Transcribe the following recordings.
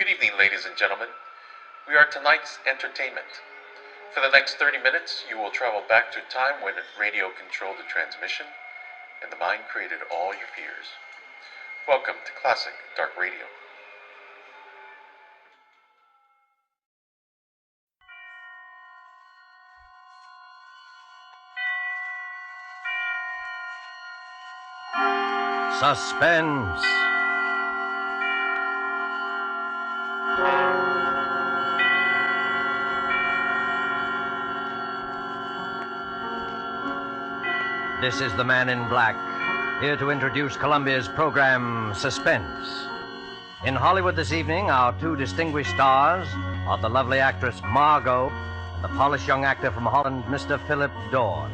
Good evening, ladies and gentlemen. We are tonight's entertainment. For the next 30 minutes, you will travel back to a time when radio controlled the transmission and the mind created all your fears. Welcome to Classic Dark Radio. Suspense. This is the Man in Black, here to introduce Columbia's program, Suspense. In Hollywood this evening, our two distinguished stars are the lovely actress Margo and the polished young actor from Holland, Mr. Philip Dorn.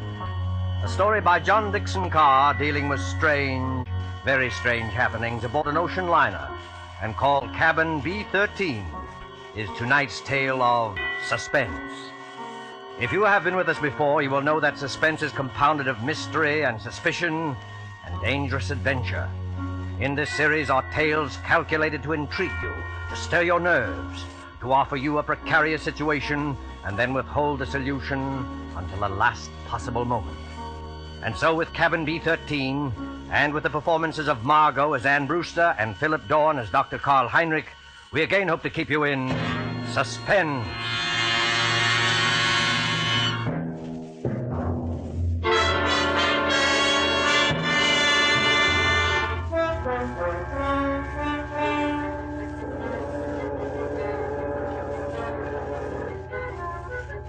A story by John Dixon Carr dealing with strange, very strange happenings aboard an ocean liner and called Cabin B-13 is tonight's tale of suspense. If you have been with us before, you will know that suspense is compounded of mystery and suspicion and dangerous adventure. In this series are tales calculated to intrigue you, to stir your nerves, to offer you a precarious situation and then withhold the solution until the last possible moment. And so with Cabin B-13, and with the performances of Margo as Anne Brewster and Philip Dorn as Dr. Karl Heinrich, we again hope to keep you in suspense.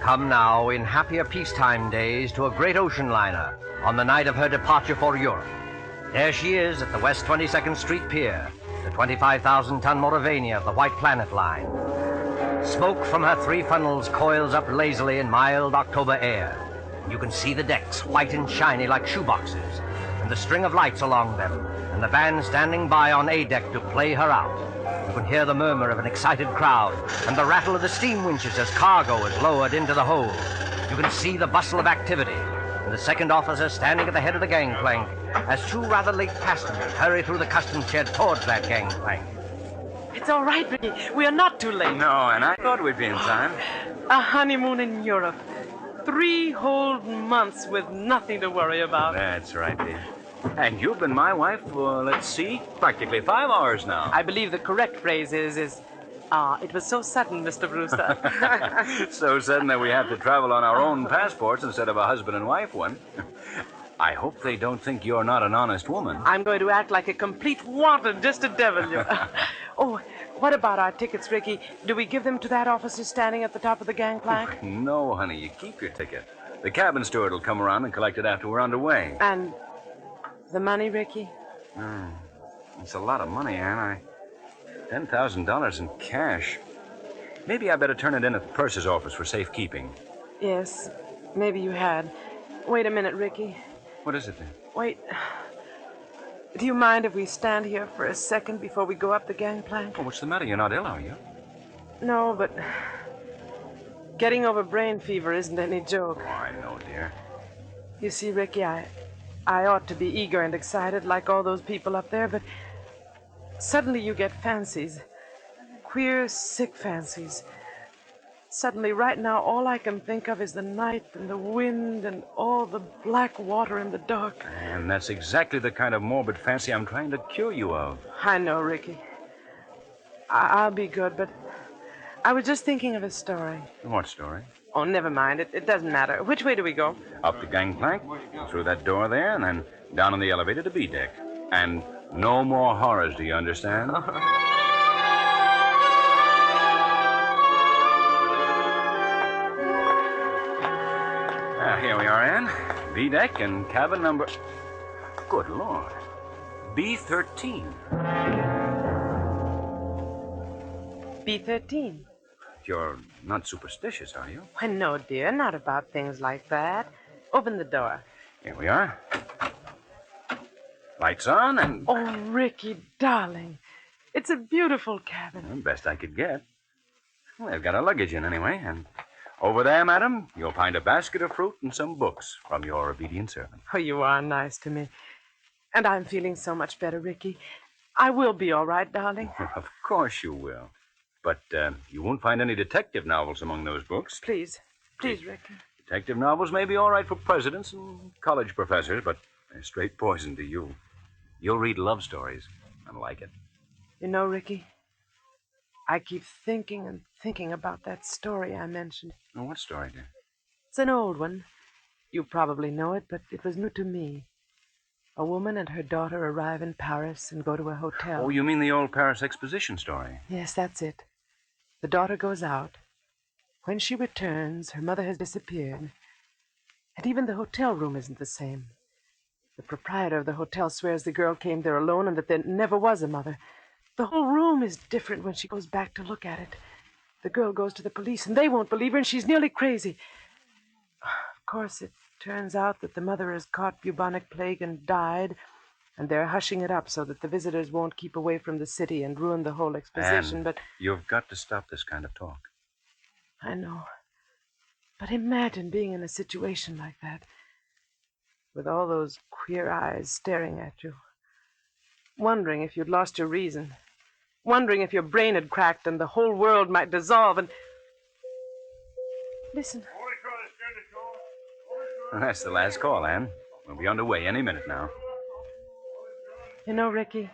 Come now, in happier peacetime days, to a great ocean liner on the night of her departure for Europe. There she is at the West 22nd Street Pier, the 25,000-ton Moravania of the White Planet Line. Smoke from her three funnels coils up lazily in mild October air. You can see the decks, white and shiny like shoeboxes, and the string of lights along them, and the band standing by on A deck to play her out. You can hear the murmur of an excited crowd and the rattle of the steam winches as cargo is lowered into the hold. You can see the bustle of activity and the second officer standing at the head of the gangplank as two rather late passengers hurry through the customs shed towards that gangplank. It's all right, Ricky. We are not too late. No, and I thought we'd be in time. A honeymoon in Europe. 3 whole months with nothing to worry about. That's right, dear. And you've been my wife for, let's see, practically 5 hours now. I believe the correct phrase is, it was so sudden, Mr. Brewster. So sudden that we have to travel on our own passports instead of a husband and wife one. I hope they don't think you're not an honest woman. I'm going to act like a complete wanton just to devil you. Oh, what about our tickets, Ricky? Do we give them to that officer standing at the top of the gangplank? No, honey, you keep your ticket. The cabin steward will come around and collect it after we're underway. And the money, Ricky? It's a lot of money, Anne. $10,000 in cash. Maybe I better turn it in at the purser's office for safekeeping. Yes, maybe you had. Wait a minute, Ricky. What is it then? Wait. Do you mind if we stand here for a second before we go up the gangplank? Oh, what's the matter? You're not ill, are you? No, but getting over brain fever isn't any joke. Oh, I know, dear. You see, Ricky, I ought to be eager and excited like all those people up there, but suddenly you get fancies. Queer, sick fancies. Suddenly, right now, all I can think of is the night and the wind and all the black water in the dark. And that's exactly the kind of morbid fancy I'm trying to cure you of. I know, Ricky. I'll be good, but I was just thinking of a story. What story? Oh, never mind. It doesn't matter. Which way do we go? Up the gangplank, through that door there, and then down on the elevator to B deck. And no more horrors, do you understand? Here we are, Anne. B deck and cabin number... Good Lord. B-13. B-13. You're not superstitious, are you? Why, no, dear. Not about things like that. Open the door. Here we are. Lights on and... Oh, Ricky, darling. It's a beautiful cabin. Well, best I could get. Well, they've got our luggage in anyway, and over there, madam, you'll find a basket of fruit and some books from your obedient servant. Oh, you are nice to me. And I'm feeling so much better, Ricky. I will be all right, darling. Of course you will. But you won't find any detective novels among those books. Please, Ricky. Detective novels may be all right for presidents and college professors, but they're straight poison to you. You'll read love stories and like it. You know, Ricky, I keep thinking and thinking about that story I mentioned. Oh, what story, dear? It's an old one. You probably know it, but it was new to me. A woman and her daughter arrive in Paris and go to a hotel. Oh, you mean the old Paris Exposition story? Yes, that's it. The daughter goes out. When she returns, her mother has disappeared. And even the hotel room isn't the same. The proprietor of the hotel swears the girl came there alone and that there never was a mother. The whole room is different when she goes back to look at it. The girl goes to the police, and they won't believe her, and she's nearly crazy. Of course, it turns out that the mother has caught bubonic plague and died, and they're hushing it up so that the visitors won't keep away from the city and ruin the whole exposition, but... You've got to stop this kind of talk. I know. But imagine being in a situation like that, with all those queer eyes staring at you, wondering if you'd lost your reason, wondering if your brain had cracked and the whole world might dissolve, and... Listen. Well, that's the last call, Anne. We'll be underway any minute now. You know, Ricky,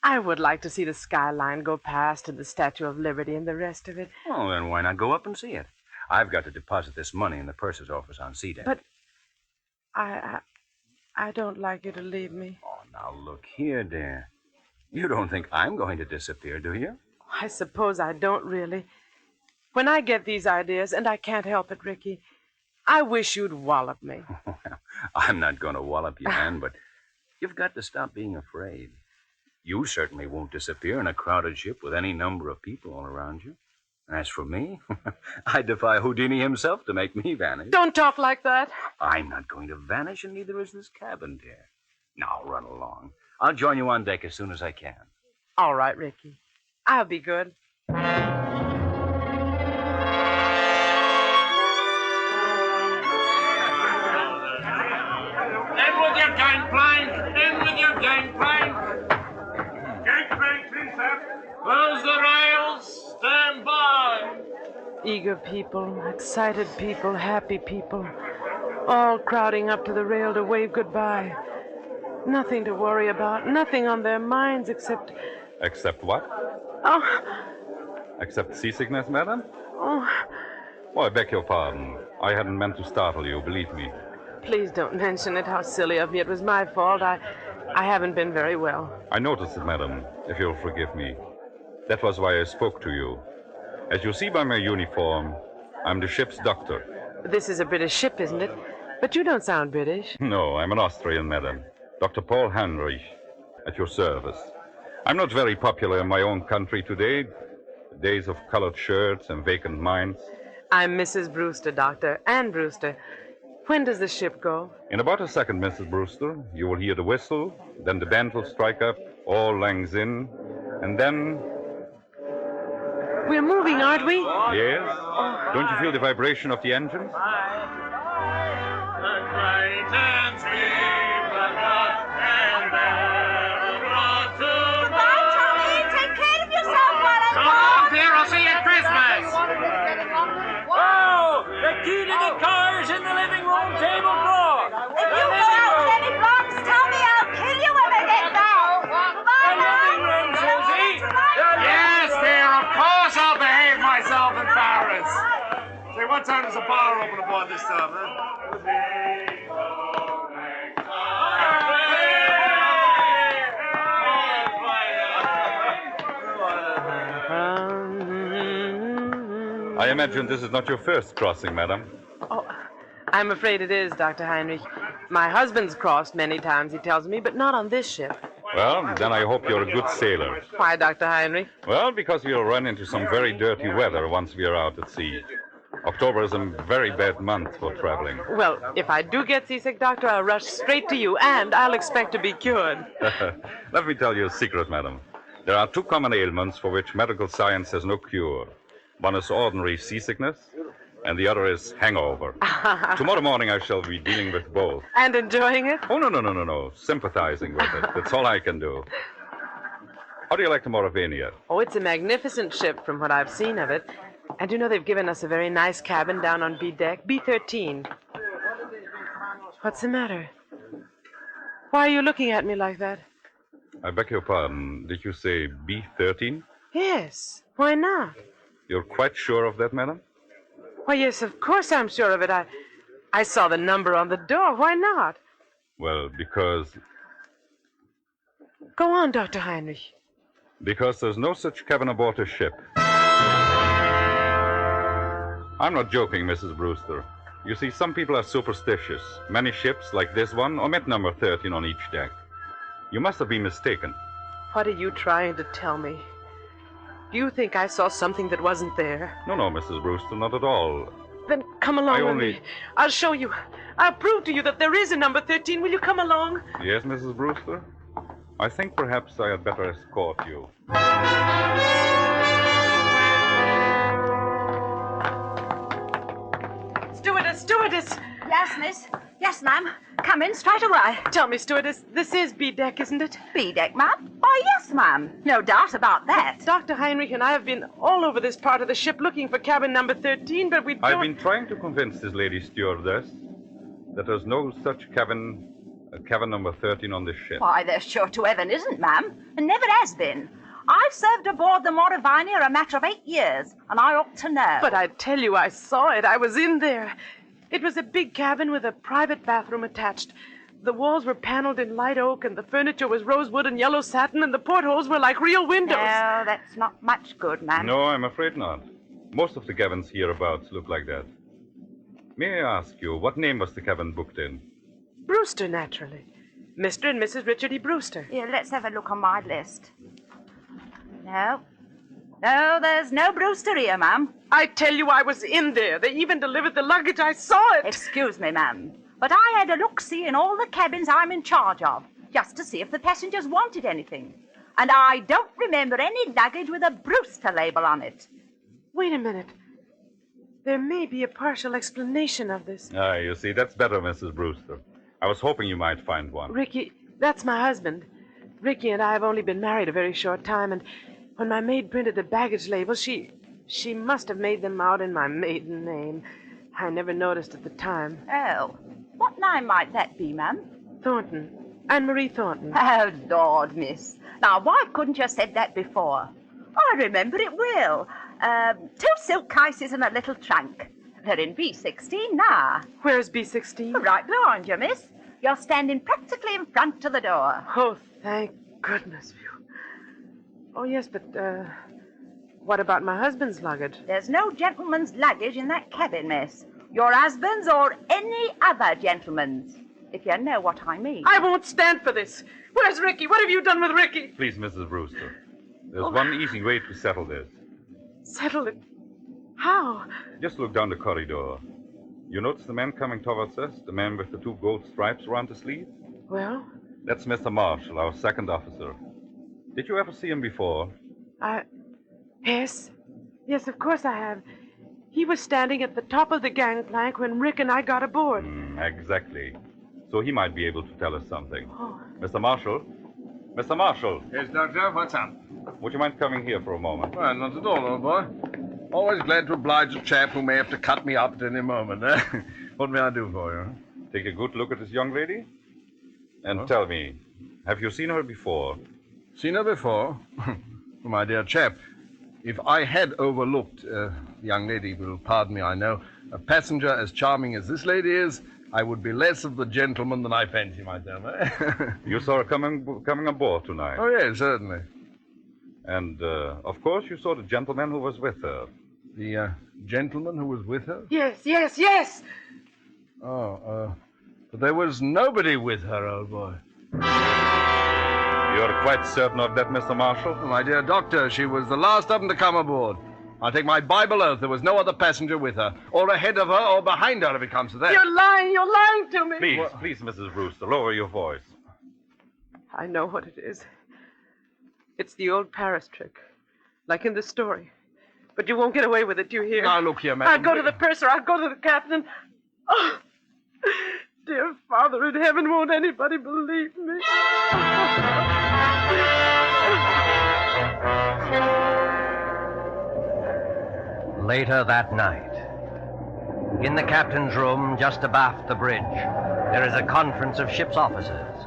I would like to see the skyline go past and the Statue of Liberty and the rest of it. Oh, then why not go up and see it? I've got to deposit this money in the purser's office on C-Deck. But I don't like you to leave me. Oh, now look here, dear. You don't think I'm going to disappear, do you? I suppose I don't really. When I get these ideas, and I can't help it, Ricky, I wish you'd wallop me. Well, I'm not going to wallop you, Anne, but you've got to stop being afraid. You certainly won't disappear in a crowded ship with any number of people all around you. As for me, I defy Houdini himself to make me vanish. Don't talk like that. I'm not going to vanish, and neither is this cabin, dear. Now, run along. I'll join you on deck as soon as I can. All right, Ricky. I'll be good. In with your gangplank. Gangplank, please, sir. Close the rails. Stand by. Eager people, excited people, happy people, all crowding up to the rail to wave goodbye. Nothing to worry about, nothing on their minds except... Except what? Oh, Except seasickness, madam? oh, Oh, I beg your pardon. I hadn't meant to startle you, believe me. please don't mention it. How silly of me. It was my fault. I haven't been very well. I noticed it, madam, if you'll forgive me. That was why I spoke to you. As you see by my uniform, I'm the ship's doctor. This is a British ship, isn't it? But you don't sound British. No, I'm an Austrian, madam. Dr. Paul Heinrich, at your service. I'm not very popular in my own country today. The days of colored shirts and vacant minds. I'm Mrs. Brewster, Doctor, Ann Brewster. When does the ship go? In about a second, Mrs. Brewster, you will hear the whistle, then the band will strike up, all langs in, and then... We're moving, aren't we? Yes? Don't you feel the vibration of the engines? Goodbye, Tony. Take care of yourself while I'm Come on, dear. I'll see you at Christmas. Oh, the key to the car is in the living room table drawer. If you go out with any blocks, Tony, I'll kill you when I get back. Goodbye, The living Mom. room, Susie. Yes, dear. Of course I'll behave myself in Paris. Say, what time does the bar open aboard this time, huh? I imagine this is not your first crossing, madam. Oh, I'm afraid it is, Dr. Heinrich. My husband's crossed many times, he tells me, but not on this ship. Well, then I hope you're a good sailor. Why, Dr. Heinrich? Well, because we'll run into some very dirty weather once we are out at sea. October is a very bad month for traveling. Well, if I do get seasick, Doctor, I'll rush straight to you, and I'll expect to be cured. Let me tell you a secret, madam. There are two common ailments for which medical science has no cure. One is ordinary seasickness, and the other is hangover. Tomorrow morning I shall be dealing with both. And enjoying it? Oh, no. Sympathizing with it. That's all I can do. How do you like the Mauravania? Oh, it's a magnificent ship from what I've seen of it. And you know they've given us a very nice cabin down on B deck, B13. What's the matter? Why are you looking at me like that? I beg your pardon. Did you say B13? Yes. Why not? You're quite sure of that, madam? Why, yes, of course I'm sure of it. I saw the number on the door. Why not? Well, because Go on, Dr. Heinrich. there's no such cabin aboard a ship. I'm not joking, Mrs. Brewster. You see, some people are superstitious. Many ships, like this one, omit number 13 on each deck. You must have been mistaken. What are you trying to tell me? Do you think I saw something that wasn't there? No, Mrs. Brewster, not at all. Then come along with me. I'll show you. I'll prove to you that there is a number 13. Will you come along? Yes, Mrs. Brewster? I think perhaps I had better escort you. Stewardess! Yes, miss. Yes, ma'am. Come in straight away. Tell me, stewardess, this is B deck, isn't it? B deck, ma'am? Oh, yes, ma'am. No doubt about that. Dr. Heinrich and I have been all over this part of the ship looking for cabin number 13, but we don't... I've been trying to convince this lady stewardess that there's no such cabin number 13 on this ship. Why, there sure to heaven isn't, ma'am. And never has been. I've served aboard the Mauravania a matter of 8 years, and I ought to know. But I tell you, I saw it. I was in there. It was a big cabin with a private bathroom attached. The walls were paneled in light oak, and the furniture was rosewood and yellow satin, and the portholes were like real windows. No, that's not much good, ma'am. No, I'm afraid not. Most of the cabins hereabouts look like that. May I ask you, what name was the cabin booked in? Brewster, naturally. Mr. and Mrs. Richard E. Brewster. Here, let's have a look on my list. No, there's no Brewster here, ma'am. I tell you, I was in there. They even delivered the luggage. I saw it. Excuse me, ma'am, but I had a look-see in all the cabins I'm in charge of, just to see if the passengers wanted anything. And I don't remember any luggage with a Brewster label on it. Wait a minute. There may be a partial explanation of this. You see, that's better, Mrs. Brewster. I was hoping you might find one. Ricky, that's my husband. Ricky and I have only been married a very short time, and when my maid printed the baggage labels, she must have made them out in my maiden name. I never noticed at the time. Oh, what name might that be, ma'am? Thornton. Anne-Marie Thornton. Oh, Lord, miss. Now, why couldn't you have said that before? I remember it well. 2 silk cases and a little trunk. They're in B16 now. Where's B16? Right behind you, miss. You're standing practically in front of the door. Oh, thank goodness. Oh, yes, but, what about my husband's luggage? There's no gentleman's luggage in that cabin, miss. Your husband's or any other gentleman's, if you know what I mean. I won't stand for this. Where's Ricky? What have you done with Ricky? Please, Mrs. Brewster. There's one easy way to settle this. Settle it? How? Just look down the corridor. You notice the man coming towards us? The man with the 2 gold stripes around the sleeve? Well? That's Mr. Marshall, our second officer. Did you ever see him before? Yes. Yes, of course I have. He was standing at the top of the gangplank when Rick and I got aboard. Exactly. So he might be able to tell us something. Oh. Mr. Marshall? Mr. Marshall? Yes, Doctor, what's up? Would you mind coming here for a moment? Well, not at all, old boy. Always glad to oblige a chap who may have to cut me up at any moment, eh? What may I do for you? Take a good look at this young lady. And tell me, have you seen her before? Seen her before? My dear chap, if I had overlooked, the young lady will pardon me, I know, a passenger as charming as this lady is, I would be less of the gentleman than I fancy myself, eh? You saw her coming aboard tonight. Oh, yes, certainly. And, of course, you saw the gentleman who was with her. The gentleman who was with her? Yes. Oh, but there was nobody with her, old boy. You're quite certain of that, Mr. Marshall? Oh, my dear doctor, she was the last of them to come aboard. I'll take my Bible oath there was no other passenger with her, or ahead of her, or behind her, if it comes to that. You're lying to me. Please, Mrs. Brewster, lower your voice. I know what it is. It's the old Paris trick, like in the story. But you won't get away with it, do you hear? Now, look here, madam. I'll go to the purser, I'll go to the captain. Oh, dear Father in heaven, won't anybody believe me? Later that night, in the captain's room just abaft the bridge, there is a conference of ship's officers.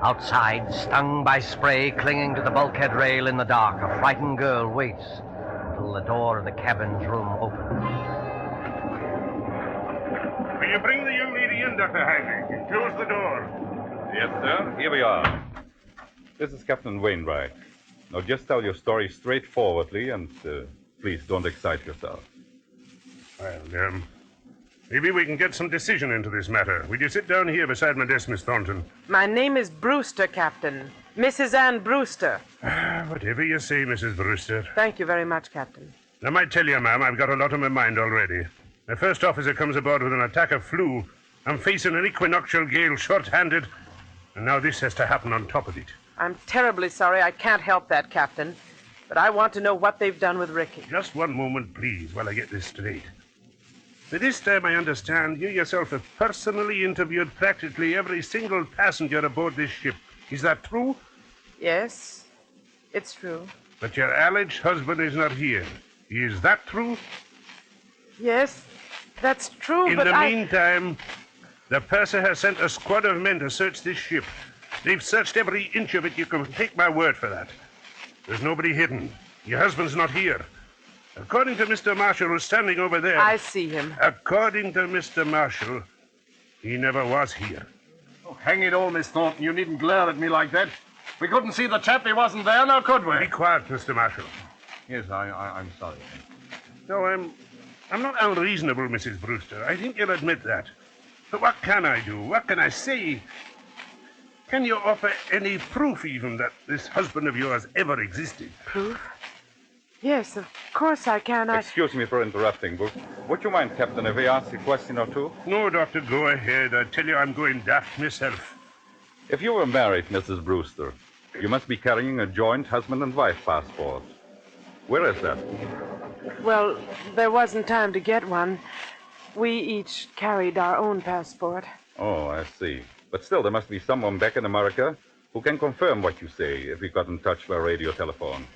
Outside, stung by spray clinging to the bulkhead rail in the dark, a frightened girl waits until the door of the cabin's room opens. Will you bring the young lady in, Dr. Heinrich, and close the door? Yes, sir. Here we are. This is Captain Wainwright. Now, just tell your story straightforwardly, and please don't excite yourself. Well, maybe we can get some decision into this matter. Will you sit down here beside my desk, Miss Thornton? My name is Brewster, Captain. Mrs. Ann Brewster. Whatever you say, Mrs. Brewster. Thank you very much, Captain. I might tell you, ma'am, I've got a lot on my mind already. The first officer comes aboard with an attack of flu. I'm facing an equinoctial gale short-handed, and now this has to happen on top of it. I'm terribly sorry I can't help that, Captain. But I want to know what they've done with Ricky. Just one moment, please, while I get this straight. By this time, I understand you yourself have personally interviewed practically every single passenger aboard this ship. Is that true? Yes, it's true. But your alleged husband is not here. Is that true? Yes, that's true, In but the meantime, the purser has sent a squad of men to search this ship. They've searched every inch of it. You can take my word for that. There's nobody hidden. Your husband's not here. According to Mr. Marshall, who's standing over there... I see him. According to Mr. Marshall, he never was here. Oh, hang it all, Miss Thornton. You needn't glare at me like that. We couldn't see the chap. He wasn't there, now could we? Be quiet, Mr. Marshall. Yes, I'm sorry. No, I'm not unreasonable, Mrs. Brewster. I think you'll admit that. But what can I do? What can I say? Can you offer any proof, even, that this husband of yours ever existed? Proof? Yes, of course I can. Excuse me for interrupting, but would you mind, Captain, if I ask a question or two? No, Doctor, go ahead. I tell you, I'm going daft myself. If you were married, Mrs. Brewster, you must be carrying a joint husband and wife passport. Where is that? Well, there wasn't time to get one. We each carried our own passport. Oh, I see. But still, there must be someone back in America who can confirm what you say if we got in touch by radio telephone.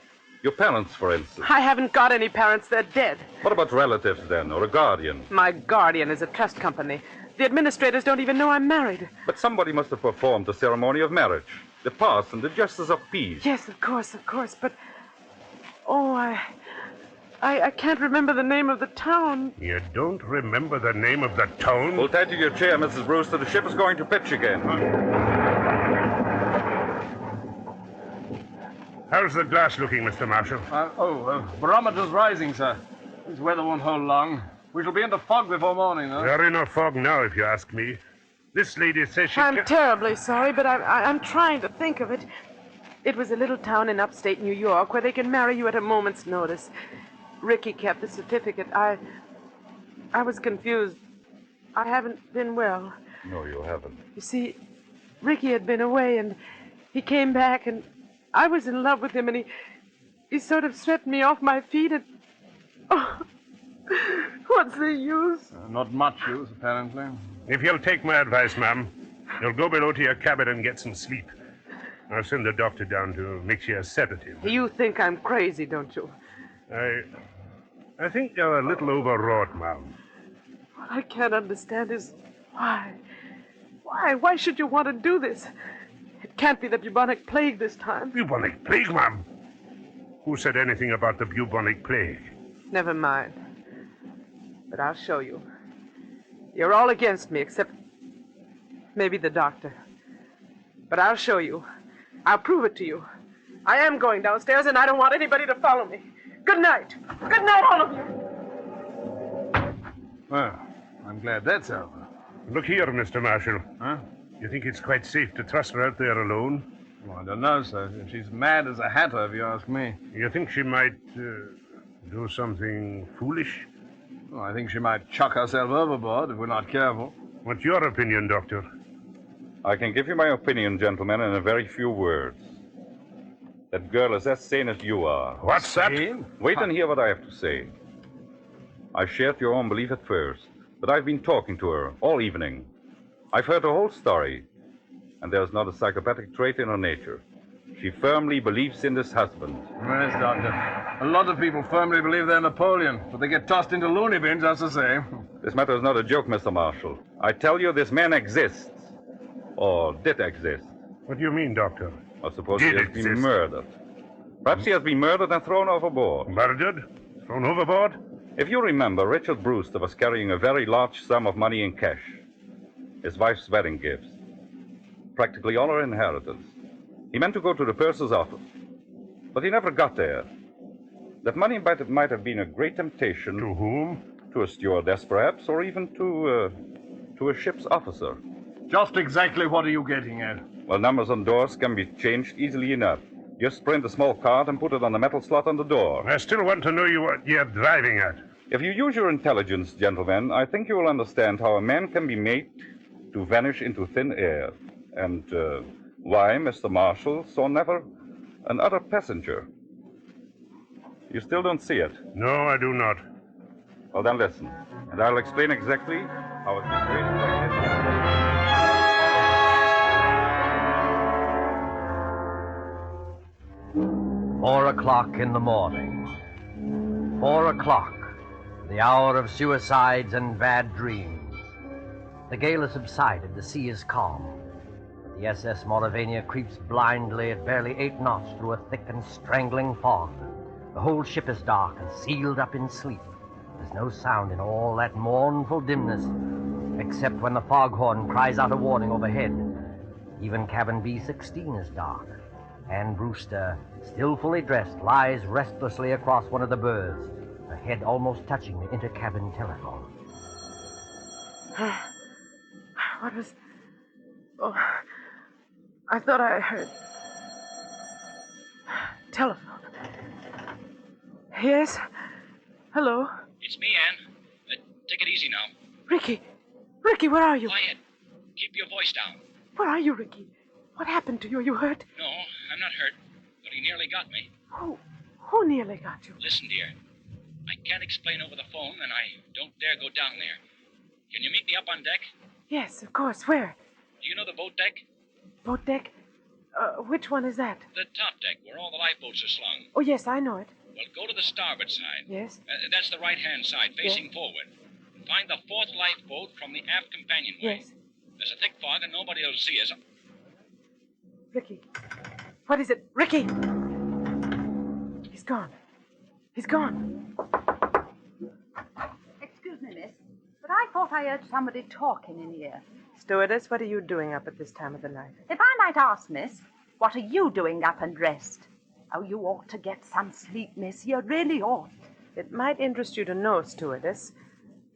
Your parents, for instance. I haven't got any parents. They're dead. What about relatives, then, or a guardian? My guardian is a trust company. The administrators don't even know I'm married. But somebody must have performed the ceremony of marriage. The parson, the justice of peace. Yes, of course. But... Oh, I can't remember the name of the town. You don't remember the name of the town? Hold tight to your chair, Mrs. Brewster. The ship is going to pitch again. How's the glass looking, Mr. Marshall? Barometer's rising, sir. This weather won't hold long. We shall be in the fog before morning, though. We're in a fog now, if you ask me. This lady says she I'm terribly sorry, but I'm trying to think of it. It was a little town in upstate New York where they can marry you at a moment's notice. Ricky kept the certificate. I was confused. I haven't been well. No, you haven't. You see, Ricky had been away, and he came back, and I was in love with him, and he sort of swept me off my feet, and... Oh, what's the use? Not much use, apparently. If you'll take my advice, ma'am, you'll go below to your cabin and get some sleep. I'll send the doctor down to mix you a sedative. You think I'm crazy, don't you? I think you're a little overwrought, ma'am. What I can't understand is why. Why should you want to do this? It can't be the bubonic plague this time. Bubonic plague, ma'am? Who said anything about the bubonic plague? Never mind. But I'll show you. You're all against me, except maybe the doctor. But I'll show you. I'll prove it to you. I am going downstairs, and I don't want anybody to follow me. Good night. Good night, all of you. Well, I'm glad that's over. Look here, Mr. Marshall. Huh? You think it's quite safe to trust her out there alone? Well, I don't know, sir. She's mad as a hatter, if you ask me. You think she might do something foolish? Well, I think she might chuck herself overboard if we're not careful. What's your opinion, Doctor? I can give you my opinion, gentlemen, in a very few words. That girl is as sane as you are. What's that? Wait and hear what I have to say. I shared your own belief at first, but I've been talking to her all evening. I've heard her whole story, and there's not a psychopathic trait in her nature. She firmly believes in this husband. Yes, Doctor. A lot of people firmly believe they're Napoleon, but they get tossed into loony bins, that's the same. This matter is not a joke, Mr. Marshal. I tell you, this man exists. Or did exist. What do you mean, Doctor? I suppose he has been murdered. Perhaps he has been murdered and thrown overboard. Murdered? Thrown overboard? If you remember, Richard Brewster was carrying a very large sum of money in cash. His wife's wedding gifts. Practically all her inheritance. He meant to go to the purser's office. But he never got there. That money might have been a great temptation. To whom? To a stewardess, perhaps, or even to a ship's officer. Just exactly what are you getting at? Well, numbers on doors can be changed easily enough. Just print a small card and put it on the metal slot on the door. I still want to know what you're driving at. If you use your intelligence, gentlemen, I think you will understand how a man can be made to vanish into thin air. And why Mr. Marshall saw never another passenger. You still don't see it? No, I do not. Well, then listen, and I'll explain exactly how a situation like this... 4 o'clock in the morning. 4 o'clock, the hour of suicides and bad dreams. The gale has subsided, the sea is calm. The SS Mauravania creeps blindly at barely 8 knots through a thick and strangling fog. The whole ship is dark and sealed up in sleep. There's no sound in all that mournful dimness, except when the foghorn cries out a warning overhead. Even cabin B-16 is dark. And Brewster, still fully dressed, lies restlessly across one of the berths, her head almost touching the intercabin telephone. What was... Oh, I thought I heard... Telephone. Yes? Hello? It's me, Anne. Take it easy now. Ricky! Ricky, where are you? Quiet. Keep your voice down. Where are you, Ricky? What happened to you? Are you hurt? No, I'm not hurt, but he nearly got me. Who nearly got you? Listen, dear. I can't explain over the phone, and I don't dare go down there. Can you meet me up on deck? Yes, of course. Where? Do you know the boat deck? Boat deck? Which one is that? The top deck, where all the lifeboats are slung. Oh, yes, I know it. Well, go to the starboard side. Yes? That's the right-hand side, facing forward. Find the 4th lifeboat from the aft companionway. Yes. There's a thick fog, and nobody will see us. Ricky. What is it? Ricky! He's gone. He's gone. Excuse me, miss, but I thought I heard somebody talking in here. Stewardess, what are you doing up at this time of the night? If I might ask, miss, what are you doing up and dressed? Oh, you ought to get some sleep, miss. You really ought. It might interest you to know, stewardess,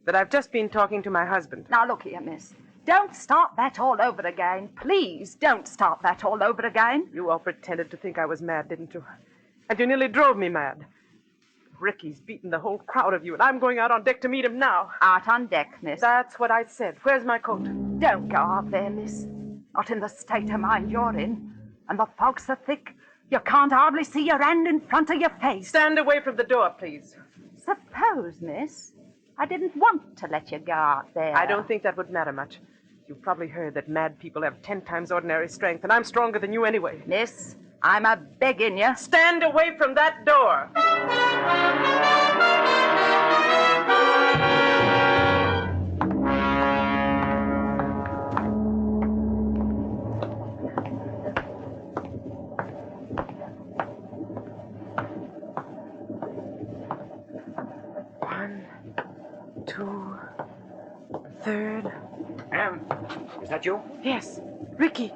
that I've just been talking to my husband. Now, look here, miss. Don't start that all over again. Please don't start that all over again. You all pretended to think I was mad, didn't you? And you nearly drove me mad. Ricky's beaten the whole crowd of you, and I'm going out on deck to meet him now. Out on deck, miss. That's what I said. Where's my coat? Don't go out there, miss. Not in the state of mind you're in. And the fog's so thick, you can't hardly see your hand in front of your face. Stand away from the door, please. Suppose, miss, I didn't want to let you go out there. I don't think that would matter much. You've probably heard that mad people have 10 times ordinary strength, and I'm stronger than you anyway. Miss, I'm a begging you. Stand away from that door. 1, 2, 3rd. Anne, is that you? Yes. Ricky.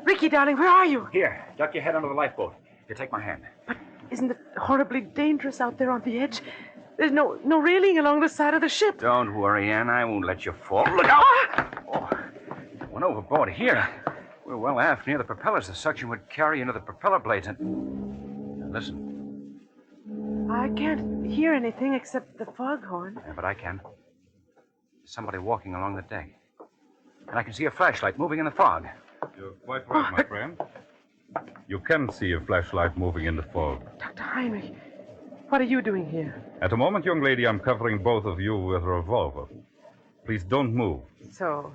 Ricky, darling, where are you? Here, duck your head under the lifeboat. You take my hand. But isn't it horribly dangerous out there on the edge? There's no railing along the side of the ship. Don't worry, Anne. I won't let you fall. Look out! Oh, went overboard here. We're well aft near the propellers. The suction would carry into the propeller blades and... Listen. I can't hear anything except the foghorn. Yeah, but I can. There's somebody walking along the deck. And I can see a flashlight moving in the fog. You're quite right, my friend. You can see a flashlight moving in the fog. Dr. Heinrich, what are you doing here? At the moment, young lady, I'm covering both of you with a revolver. Please don't move. So,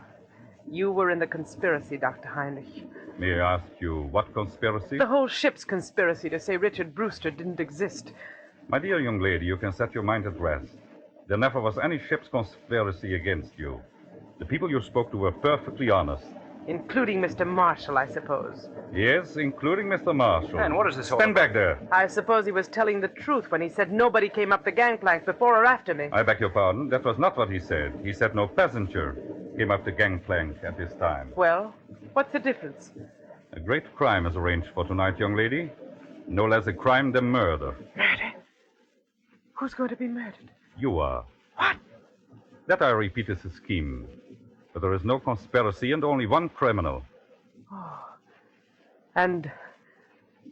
You were in the conspiracy, Dr. Heinrich. May I ask you what conspiracy? The whole ship's conspiracy to say Richard Brewster didn't exist. My dear young lady, you can set your mind at rest. There never was any ship's conspiracy against you. The people you spoke to were perfectly honest. Including Mr. Marshall, I suppose. Yes, including Mr. Marshall. And what is this all Stand about? back there. I suppose he was telling the truth when he said nobody came up the gangplank before or after me. I beg your pardon. That was not what he said. He said no passenger came up the gangplank at this time. Well, what's the difference? A great crime is arranged for tonight, young lady. No less a crime than murder. Murder? Who's going to be murdered? You are. What? That, I repeat, is a scheme. But there is no conspiracy and only one criminal. Oh. And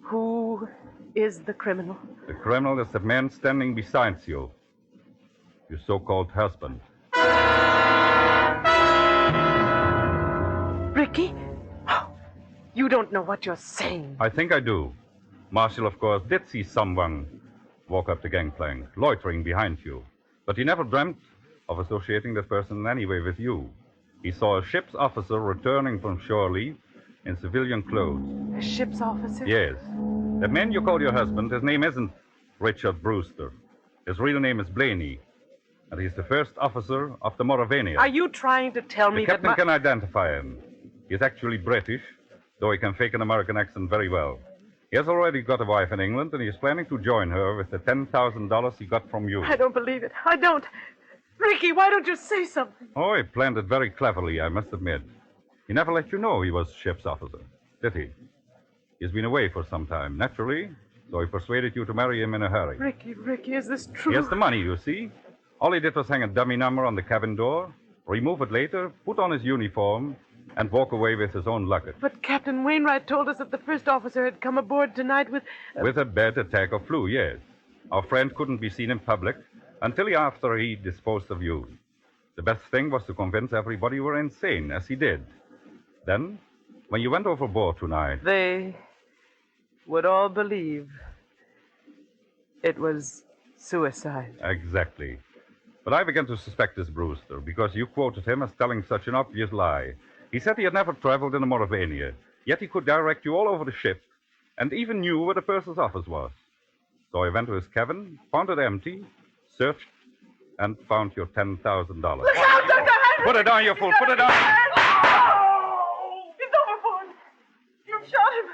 who is the criminal? The criminal is the man standing beside you. Your so-called husband. Ricky? Oh, you don't know what you're saying. I think I do. Marshall, of course, did see someone walk up the gangplank, loitering behind you. But he never dreamt of associating that person in any way with you. He saw a ship's officer returning from shore leave in civilian clothes. A ship's officer? Yes. The man you call your husband, his name isn't Richard Brewster. His real name is Blaney. And he's the first officer of the Mauravania. Are you trying to tell me the captain that can identify him. He's actually British, though he can fake an American accent very well. He has already got a wife in England, and he is planning to join her with the $10,000 he got from you. I don't believe it. I don't. Ricky, why don't you say something? Oh, he planned it very cleverly, I must admit. He never let you know he was ship's officer, did he? He's been away for some time, naturally, so he persuaded you to marry him in a hurry. Ricky, is this true? He has the money, you see. All he did was hang a dummy number on the cabin door, remove it later, put on his uniform, and walk away with his own luggage. But Captain Wainwright told us that the first officer had come aboard tonight with... With a bad attack of flu, yes. Our friend couldn't be seen in public until after he disposed of you. The best thing was to convince everybody you were insane, as he did. Then, when you went overboard tonight... They would all believe it was suicide. Exactly. But I began to suspect this Brewster, because you quoted him as telling such an obvious lie. He said he had never traveled in the Mauravania, yet he could direct you all over the ship, and even knew where the purser's office was. So I went to his cabin, found it empty, searched, and found your $10,000. Look out, Dr. Henry! Put it down, you fool! Put it down! Oh! He's overboard! You shot him!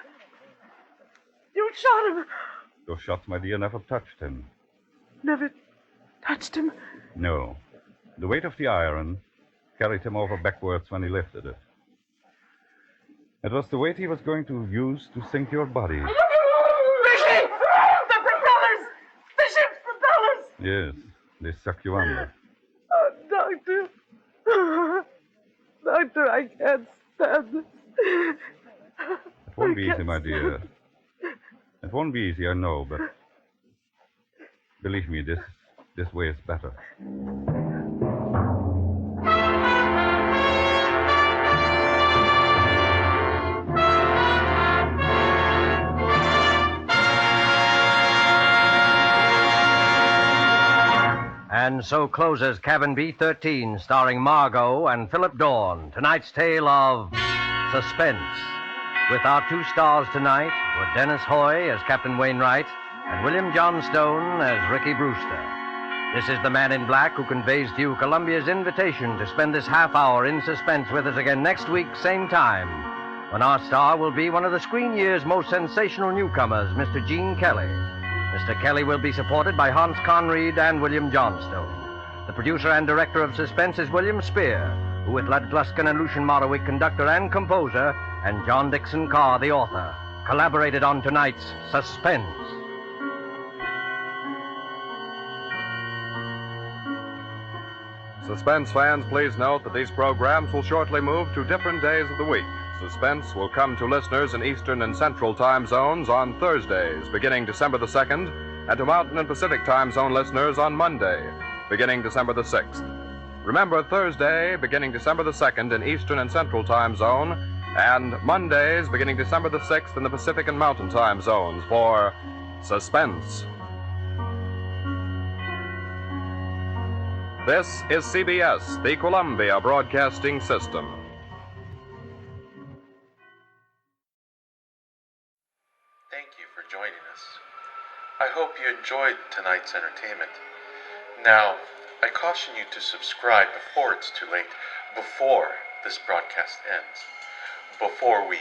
You shot him! Those shots, my dear, never touched him. Never touched him? No. The weight of the iron carried him over backwards when he lifted it. It was the weight he was going to use to sink your body. Ricky! The propellers! The ship's propellers! Yes, they suck you under. Oh, Doctor. Doctor, I can't stand this. It won't be easy, my dear. It won't be easy, I know, but believe me, this way is better. And so closes Cabin B-13, starring Margo and Philip Dorn. Tonight's tale of Suspense. With our two stars tonight were Dennis Hoy as Captain Wainwright and William Johnstone as Ricky Brewster. This is the Man in Black who conveys to you Columbia's invitation to spend this half hour in suspense with us again next week, same time, when our star will be one of the screen year's most sensational newcomers, Mr. Gene Kelly. Mr. Kelly will be supported by Hans Conried and William Johnstone. The producer and director of Suspense is William Spear, who with Lud Gluskin and Lucian Morawick, conductor and composer, and John Dixon Carr, the author, collaborated on tonight's Suspense. Suspense fans, please note that these programs will shortly move to different days of the week. Suspense will come to listeners in Eastern and Central time zones on Thursdays, beginning December the 2nd, and to Mountain and Pacific time zone listeners on Monday, beginning December the 6th. Remember, Thursday, beginning December the 2nd in Eastern and Central time zone, and Mondays, beginning December the 6th in the Pacific and Mountain time zones for Suspense. This is CBS, the Columbia Broadcasting System. tonight's entertainment. Now, I caution you to subscribe before it's too late, before this broadcast ends, before we